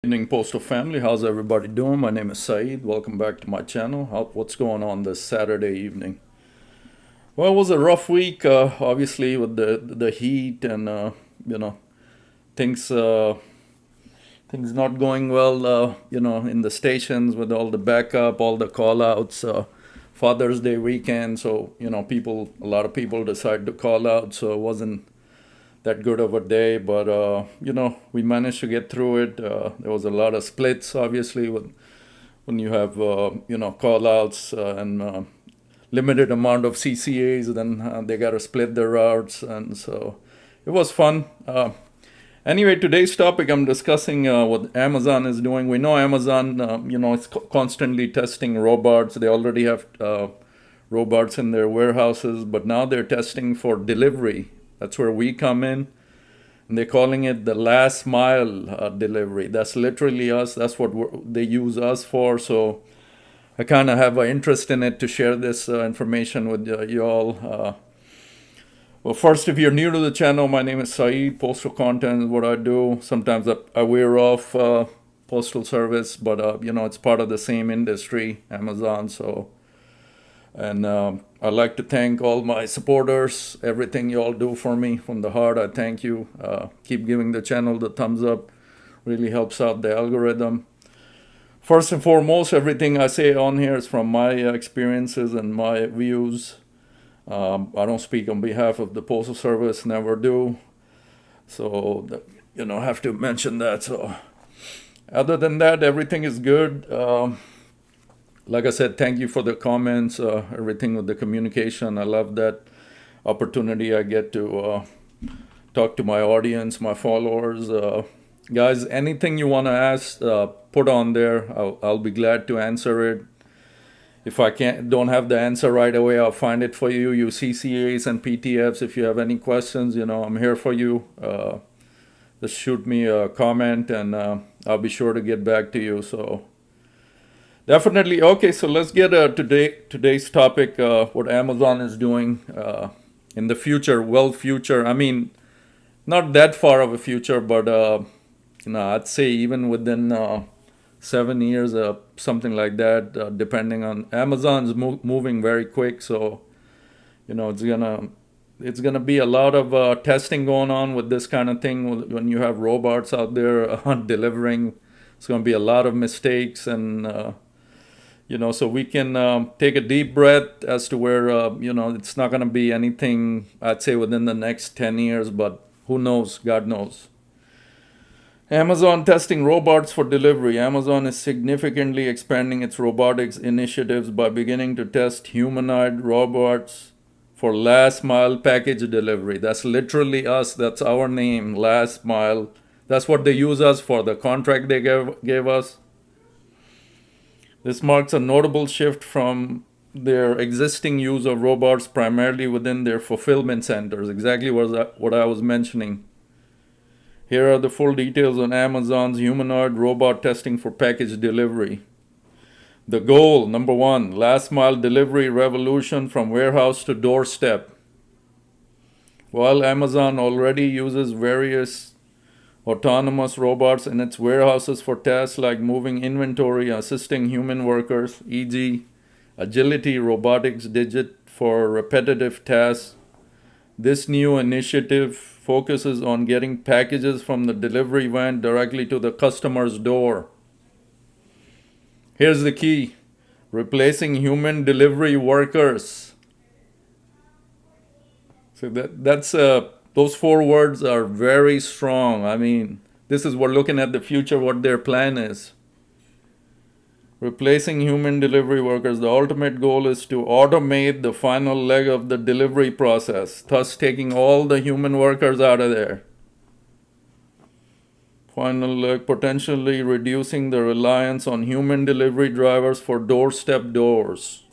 Evening, Postal family. How's everybody doing? My name is Syed. Welcome back to my channel. What's going on this Saturday evening? Well, it was a rough week, obviously, with the heat and things things not going well. In the stations with all the backup, all the call outs. Father's Day weekend, so a lot of people decided to call out, so it wasn't that good of a day, but we managed to get through it. There was a lot of splits, obviously, when you have call outs and limited amount of CCAs, then they got to split their routes, and so it was fun. Anyway, today's topic, I'm discussing what Amazon is doing. We know Amazon, is constantly testing robots. They already have robots in their warehouses, but now they're testing for delivery. That's where we come in. And they're calling it the last mile delivery. That's literally us. That's what they use us for. So I kind of have an interest in it to share this information with you all. Well, first, if you're new to the channel, my name is Syed. Postal content is what I do. Sometimes I wear off Postal Service, but it's part of the same industry, Amazon. And I'd like to thank all my supporters, everything you all do for me from the heart. I thank you. Keep giving the channel the thumbs up. Really helps out the algorithm. First and foremost, everything I say on here is from my experiences and my views. I don't speak on behalf of the Postal Service, never do. So, have to mention that. So, other than that, everything is good. Like I said, thank you for the comments, everything with the communication. I love that opportunity I get to talk to my audience, my followers. Guys, anything you want to ask, put on there. I'll be glad to answer it. If I don't have the answer right away, I'll find it for you. You CCAs and PTFs, if you have any questions, I'm here for you. Just shoot me a comment and I'll be sure to get back to you. So definitely. Okay, so let's get today's topic, what Amazon is doing in the future. Well, future, I mean, not that far of a future, but I'd say even within 7 years, something like that, depending on Amazon's moving very quick. So, it's gonna be a lot of testing going on with this kind of thing. When you have robots out there delivering, it's gonna be a lot of mistakes and so we can take a deep breath as to where it's not gonna be anything, I'd say, within the next 10 years, but who knows? God knows. Amazon testing robots for delivery. Amazon is significantly expanding its robotics initiatives by beginning to test humanoid robots for last mile package delivery. That's literally us. That's our name, last mile. That's what they use us for, the contract they gave us. This marks a notable shift from their existing use of robots primarily within their fulfillment centers. Exactly what I was mentioning. Here are the full details on Amazon's humanoid robot testing for package delivery. The goal, number 1, last mile delivery revolution from warehouse to doorstep. While Amazon already uses various autonomous robots in its warehouses for tasks like moving inventory, assisting human workers, e.g., agility robotics digit for repetitive tasks, this new initiative focuses on getting packages from the delivery van directly to the customer's door. Here's the key: replacing human delivery workers. So that's those 4 words are very strong. I mean, this is we're looking at the future, what their plan is. Replacing human delivery workers. The ultimate goal is to automate the final leg of the delivery process, thus taking all the human workers out of there. Final leg, potentially reducing the reliance on human delivery drivers for doorstep drops.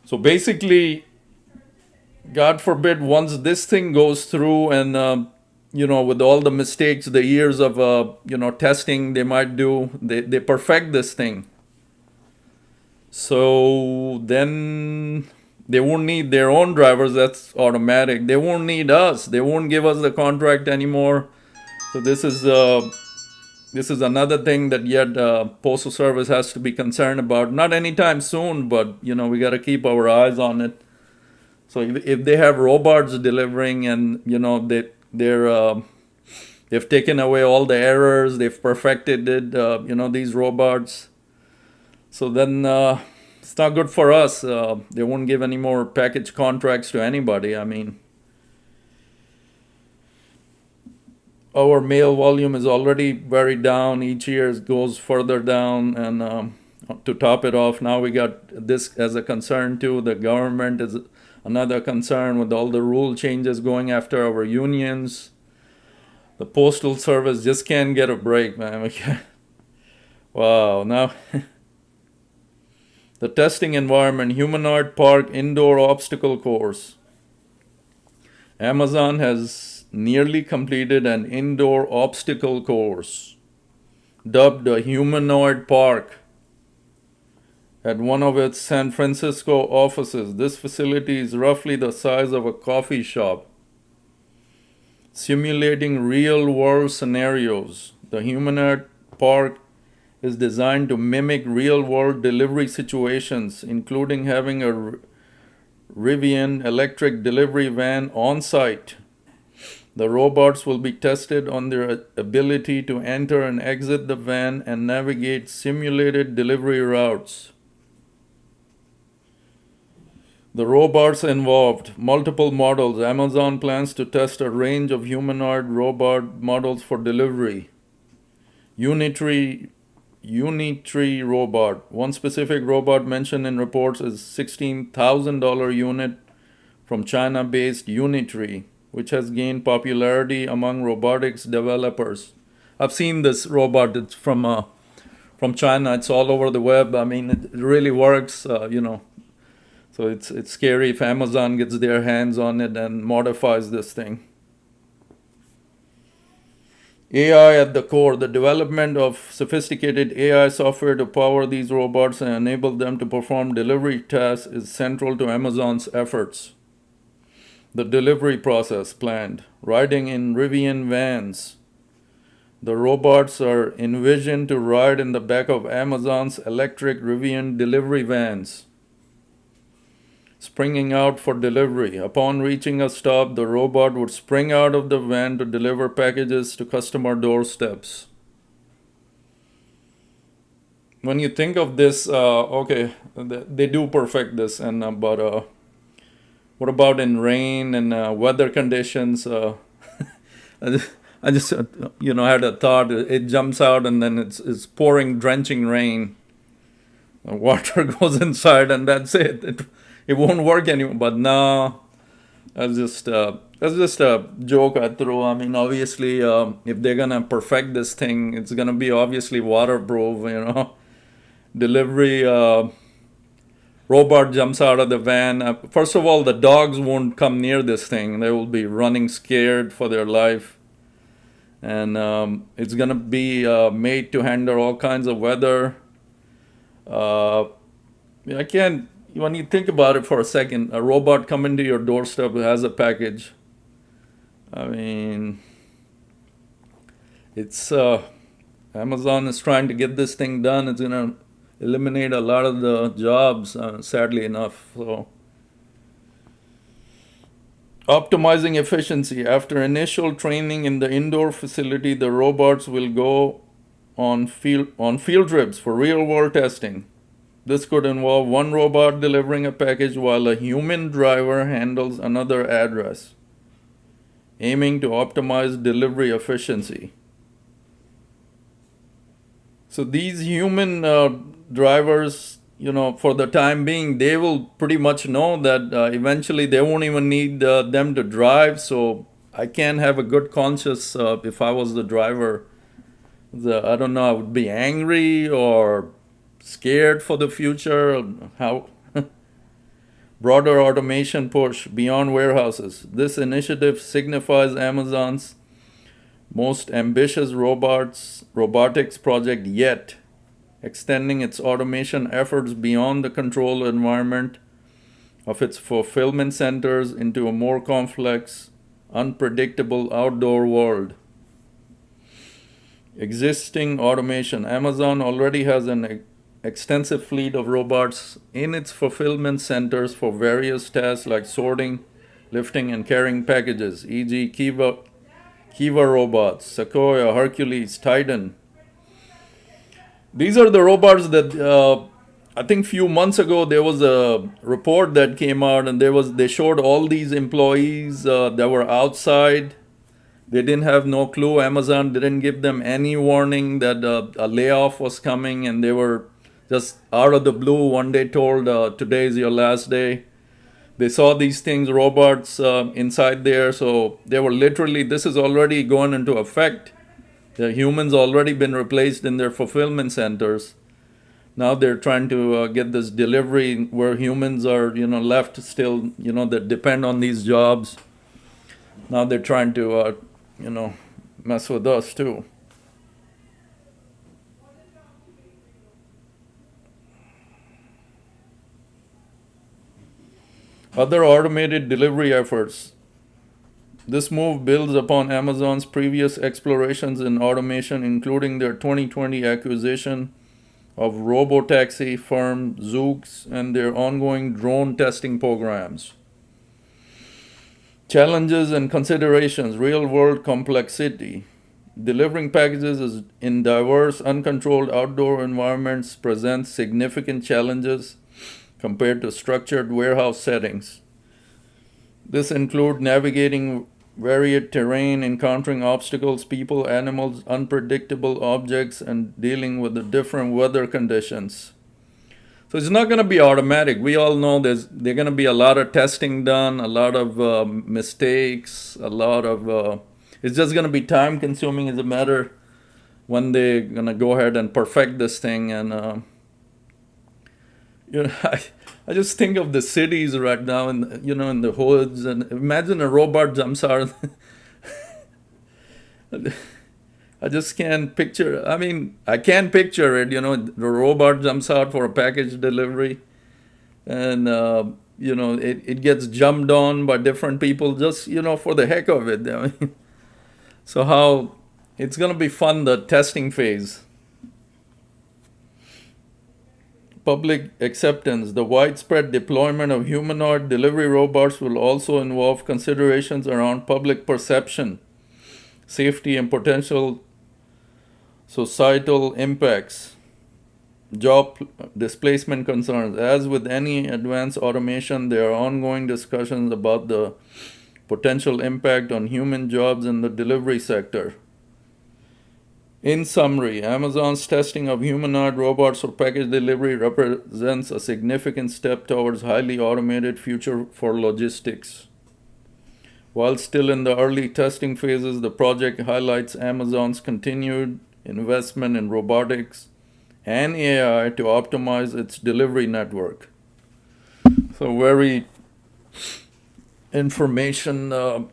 So basically, God forbid, once this thing goes through and with all the mistakes, the years of testing they might do, they perfect this thing. So then they won't need their own drivers. That's automatic. They won't need us. They won't give us the contract anymore. So this is this is another thing that yet Postal Service has to be concerned about. Not anytime soon, but we got to keep our eyes on it. So if they have robots delivering, and they've taken away all the errors, they've perfected it, these robots. So then it's not good for us. They won't give any more package contracts to anybody. I mean, our mail volume is already very down. Each year it goes further down, and to top it off, now we got this as a concern too. The government is another concern with all the rule changes going after our unions. The Postal Service just can't get a break, man. Wow, now the testing environment, humanoid park indoor obstacle course. Amazon has nearly completed an indoor obstacle course dubbed a humanoid park at one of its San Francisco offices. This facility is roughly the size of a coffee shop, simulating real-world scenarios. The humanoid park is designed to mimic real-world delivery situations, including having a Rivian electric delivery van on site. The robots will be tested on their ability to enter and exit the van and navigate simulated delivery routes. The robots involved multiple models. Amazon plans to test a range of humanoid robot models for delivery. Unitree robot. One specific robot mentioned in reports is $16,000 unit from China-based Unitree, which has gained popularity among robotics developers. I've seen this robot. It's from China. It's all over the web. I mean, it really works. So it's scary if Amazon gets their hands on it and modifies this thing. AI at the core. The development of sophisticated AI software to power these robots and enable them to perform delivery tasks is central to Amazon's efforts. The delivery process planned. Riding in Rivian vans. The robots are envisioned to ride in the back of Amazon's electric Rivian delivery vans, springing out for delivery. Upon reaching a stop, the robot would spring out of the van to deliver packages to customer doorsteps. When you think of this, okay, they do perfect this, but what about in rain and weather conditions? I just had a thought. It jumps out and then it's pouring, drenching rain. Water goes inside and that's it. It won't work anymore. But no, that's just a joke I threw. I mean, obviously, if they're gonna perfect this thing, it's gonna be obviously waterproof. Delivery robot jumps out of the van. First of all, the dogs won't come near this thing. They will be running scared for their life. And it's gonna be made to handle all kinds of weather. I can't. When you think about it for a second, a robot coming to your doorstep has a package. I mean, it's Amazon is trying to get this thing done. It's gonna eliminate a lot of the jobs, sadly enough. So, optimizing efficiency. After initial training in the indoor facility, the robots will go on field trips for real-world testing. This could involve one robot delivering a package while a human driver handles another address, aiming to optimize delivery efficiency. So these human drivers, for the time being, they will pretty much know that eventually they won't even need them to drive. So I can't have a good conscience if I was the driver. I don't know, I would be angry or scared for the future. How broader automation push beyond warehouses. This initiative signifies Amazon's most ambitious robotics project yet, extending its automation efforts beyond the control environment of its fulfillment centers into a more complex, unpredictable outdoor world. Existing automation. Amazon already has an extensive fleet of robots in its fulfillment centers for various tasks like sorting, lifting, and carrying packages, e.g. Kiva robots, Sequoia, Hercules, Titan. These are the robots that I think few months ago there was a report that came out, and they showed all these employees that were outside. They didn't have no clue. Amazon didn't give them any warning that a layoff was coming, and they were just out of the blue one day told, today is your last day. They saw these things, robots inside there, so they were literally, this is already going into effect. The humans already been replaced in their fulfillment centers. Now they're trying to get this delivery where humans are, left still, that depend on these jobs. Now they're trying to, mess with us too. Other automated delivery efforts. This move builds upon Amazon's previous explorations in automation, including their 2020 acquisition of robotaxi firm Zoox and their ongoing drone testing programs. Challenges and considerations. Real-world complexity. Delivering packages in diverse, uncontrolled outdoor environments presents significant challenges compared to structured warehouse settings. This includes navigating varied terrain, encountering obstacles, people, animals, unpredictable objects, and dealing with the different weather conditions. So it's not going to be automatic. We all know there's going to be a lot of testing done, a lot of mistakes, a lot of... it's just going to be time consuming. It's a matter when they're going to go ahead and perfect this thing. And I just think of the cities right now, and in the hoods, and imagine a robot jumps out. I just can't picture. I mean, I can picture it. The robot jumps out for a package delivery, and it gets jumped on by different people just for the heck of it. I mean, so how it's gonna be fun, the testing phase. Public acceptance. The widespread deployment of humanoid delivery robots will also involve considerations around public perception, safety, and potential societal impacts, job displacement concerns. As with any advanced automation, there are ongoing discussions about the potential impact on human jobs in the delivery sector. In summary, Amazon's testing of humanoid robots for package delivery represents a significant step towards highly automated future for logistics. While still in the early testing phases, the project highlights Amazon's continued investment in robotics and AI to optimize its delivery network. So very informational,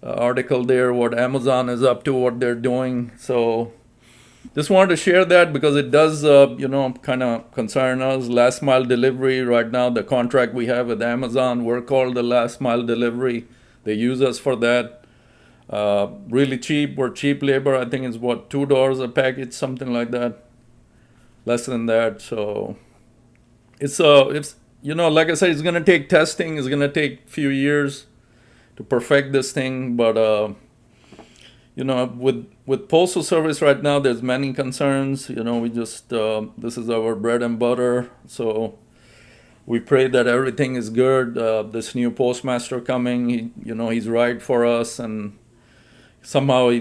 article there, what Amazon is up to, what they're doing. So just wanted to share that because it does, kind of concern us. Last mile delivery right now, the contract we have with Amazon, we're called the last mile delivery. They use us for that. Really cheap. We're cheap labor. I think it's $2 a package, something like that. Less than that. So it's like I said, it's gonna take testing. It's gonna take a few years to perfect this thing, but with Postal Service right now, there's many concerns. We just this is our bread and butter, so we pray that everything is good. This new postmaster coming, he's right for us, and somehow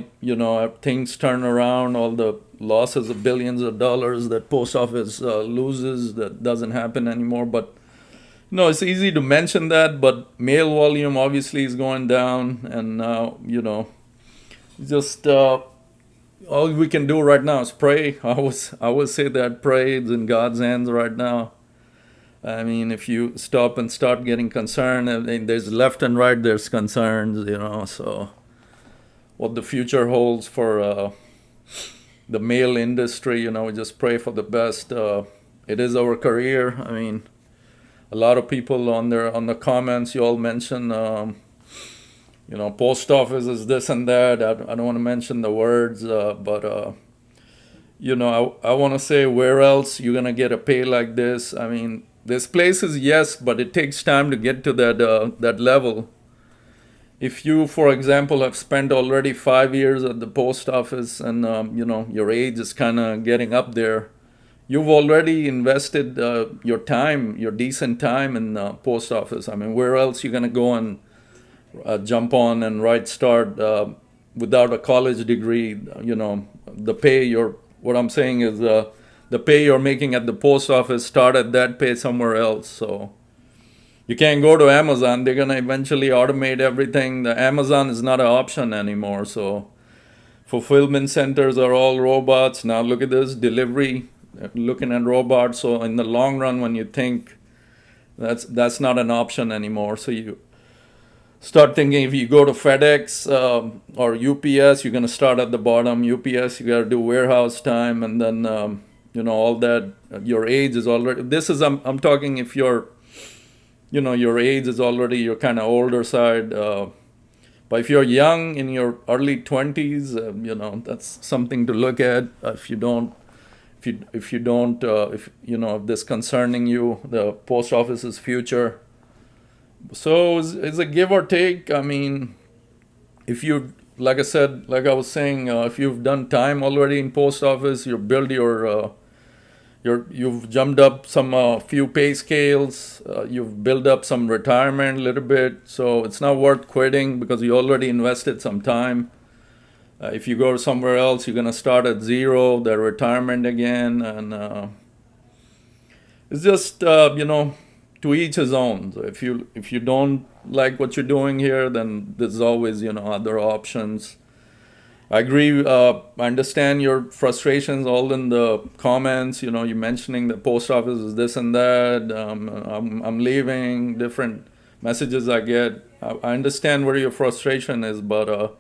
things turn around. All the losses of billions of dollars that post office loses, that doesn't happen anymore. But it's easy to mention that, but mail volume obviously is going down, and now, just all we can do right now is pray. I always say that pray is in God's hands right now. I mean, if you stop and start getting concerned, I mean, there's left and right, there's concerns, so what the future holds for the mail industry, we just pray for the best. It is our career. I mean, a lot of people on the comments, you all mentioned, post office is this and that. I don't want to mention the words, but I want to say, where else you're gonna get a pay like this? I mean, there's places, yes, but it takes time to get to that level. If you, for example, have spent already 5 years at the post office, and your age is kind of getting up there, you've already invested your time, your decent time in post office. I mean, where else you're gonna go and jump on and start without a college degree? The pay what I'm saying is the pay you're making at the post office, start at that pay somewhere else. So you can't go to Amazon. They're gonna eventually automate everything. The Amazon is not an option anymore. So fulfillment centers are all robots. Now look at this delivery, looking at robots. So in the long run, when you think that's not an option anymore, so you start thinking, if you go to FedEx or UPS, you're going to start at the bottom. UPS, you got to do warehouse time, and then all that. Your age is already. I'm talking if your age is already, you're kind of older side. But if you're young, in your early 20s, that's something to look at. If this concerning you, the post office's future. So it's a give or take. I mean, if you, like I was saying, if you've done time already in post office, you build you've jumped up some few pay scales, you've built up some retirement a little bit. So it's not worth quitting because you already invested some time. If you go somewhere else, you're gonna start at zero, the retirement again, and it's just to each his own. So if you don't like what you're doing here, then there's always other options. I agree. I understand your frustrations all in the comments. You mentioning the post office is this and that. I'm leaving. Different messages I get. I understand where your frustration is, but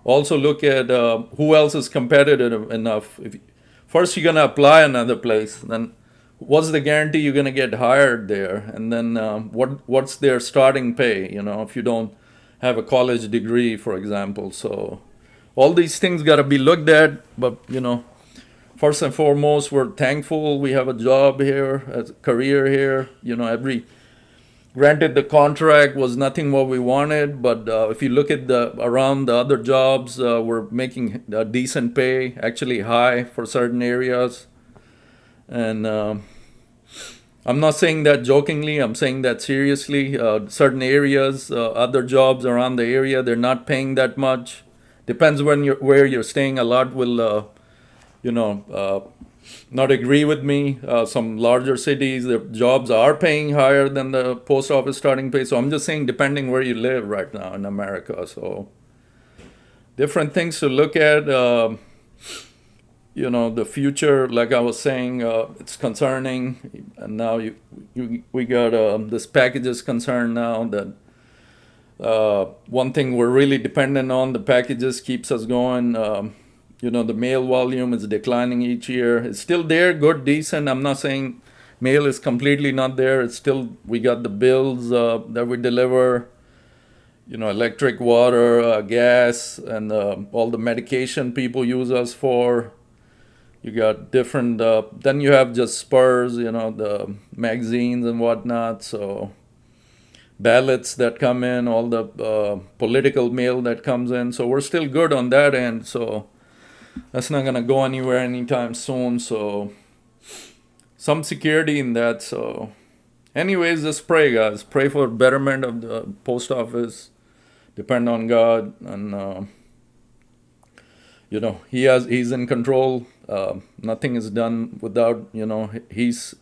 also look at who else is competitive enough. First you're gonna apply another place, then what's the guarantee you're going to get hired there? And then what's their starting pay, if you don't have a college degree, for example. So all these things got to be looked at. But, first and foremost, we're thankful we have a job here, a career here. Granted, the contract was nothing what we wanted, but if you look at around the other jobs, we're making a decent pay, actually high for certain areas. And I'm not saying that jokingly, I'm saying that seriously. Certain areas, other jobs around the area, they're not paying that much. Depends where you're staying. A lot will, not agree with me. Some larger cities, their jobs are paying higher than the post office starting pay. So I'm just saying, depending where you live right now in America. So different things to look at. The future, like I was saying, it's concerning. And now we got this packages concern now that one thing we're really dependent on, the packages keeps us going. The mail volume is declining each year. It's still there, good, decent. I'm not saying mail is completely not there. It's still, we got the bills that we deliver, electric, water, gas, and all the medication people use us for. You got different, then you have just spurs, the magazines and whatnot. So ballots that come in, all the political mail that comes in. So we're still good on that end. So that's not going to go anywhere anytime soon. So some security in that. So anyways, just pray, guys. Pray for betterment of the post office. Depend on God. And, he's in control. Nothing is done without, he's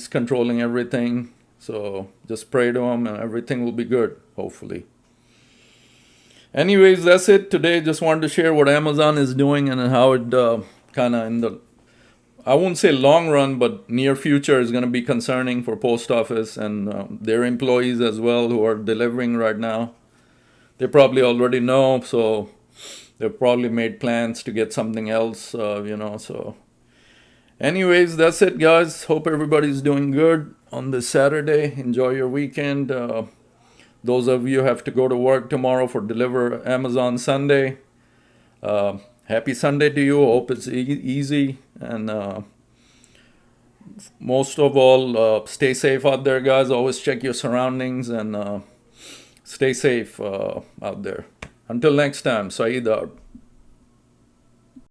controlling everything. So just pray to him and everything will be good, hopefully. Anyways, that's it today. Just wanted to share what Amazon is doing and how it kind of in the, I won't say long run, but near future is going to be concerning for post office and their employees as well who are delivering right now. They probably already know, so they've probably made plans to get something else, so. Anyways, that's it, guys. Hope everybody's doing good on this Saturday. Enjoy your weekend. those of you who have to go to work tomorrow for Deliver Amazon Sunday, happy Sunday to you. Hope it's easy. And most of all, stay safe out there, guys. Always check your surroundings and stay safe out there. Until next time, Syed out.